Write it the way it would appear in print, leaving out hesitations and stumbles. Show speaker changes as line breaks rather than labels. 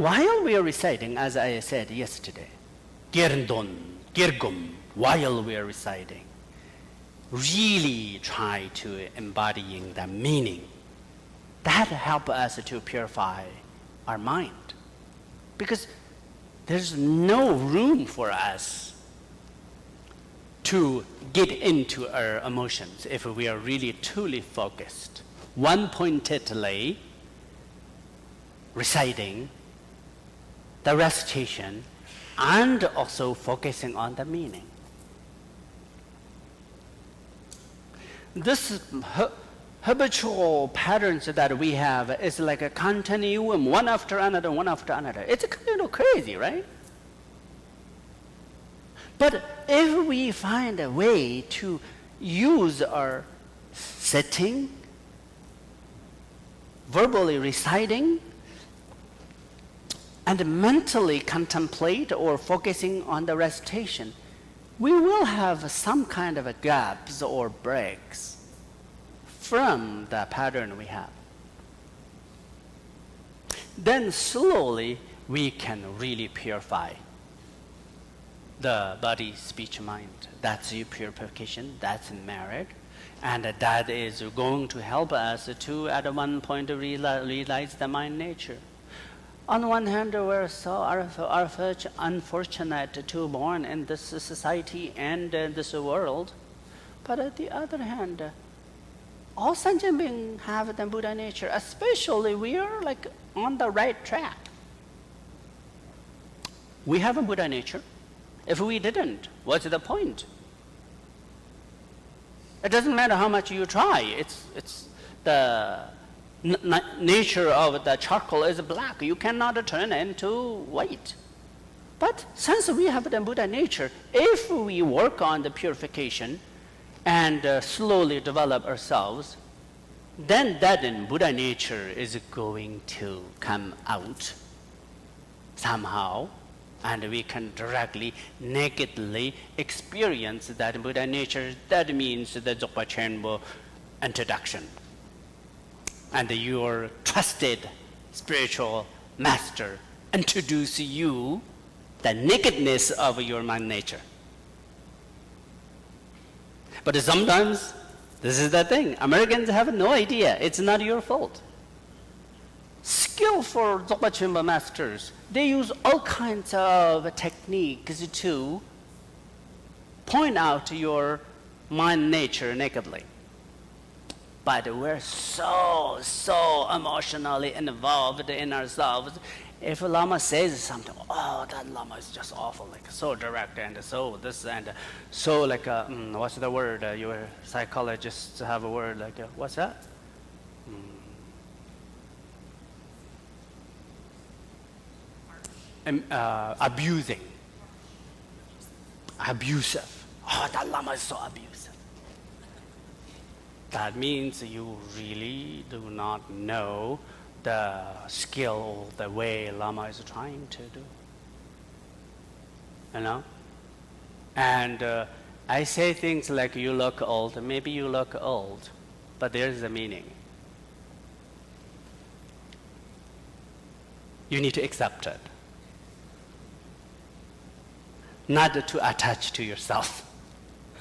while we are reciting, as I said yesterday, Gerndon, Gergum, while we are reciting, really try to embodying the meaning. That helps us to purify our mind. Because there's no room for us to get into our emotions if we are really truly focused, one-pointedly reciting the recitation and also focusing on the meaning. This habitual patterns that we have is like a continuum, one after another, one after another. It's kind of crazy, right? But if we find a way to use our sitting, verbally reciting, and mentally contemplate or focusing on the recitation, we will have some kind of a gaps or breaks from the pattern we have. Then slowly we can really purify the body, speech, mind. That's your purification, that's merit, and that is going to help us to at one point realize the mind nature. On one hand, we're so unfortunate to be born in this society and this world, but on the other hand, all sentient beings have the Buddha nature, especially we are like on the right track. We have a Buddha nature. If we didn't, what's the point? It doesn't matter how much you try. It's the nature of the charcoal is black. You cannot turn it into white. But since we have the Buddha nature, if we work on the purification and slowly develop ourselves, then that in Buddha nature is going to come out somehow, and we can directly, nakedly experience that Buddha nature. That means the Dzogpa Chenpo introduction. And your trusted spiritual master introduce you the nakedness of your mind nature. But sometimes, this is the thing, Americans have no idea. It's not your fault. Skillful Dzogpa Chenpo masters, they use all kinds of techniques to point out your mind nature nakedly. But we're so emotionally involved in ourselves. If a Lama says something, oh, that Lama is just awful, like so direct and so this and so like, what's the word? Your psychologists have a word like, what's that? Abusing. Abusive. Oh, that Lama is so abusive. That means you really do not know the skill or the way Lama is trying to do. You know? And I say things like, you look old, maybe you look old, but there's a meaning. You need to accept it. Not to attach to yourself.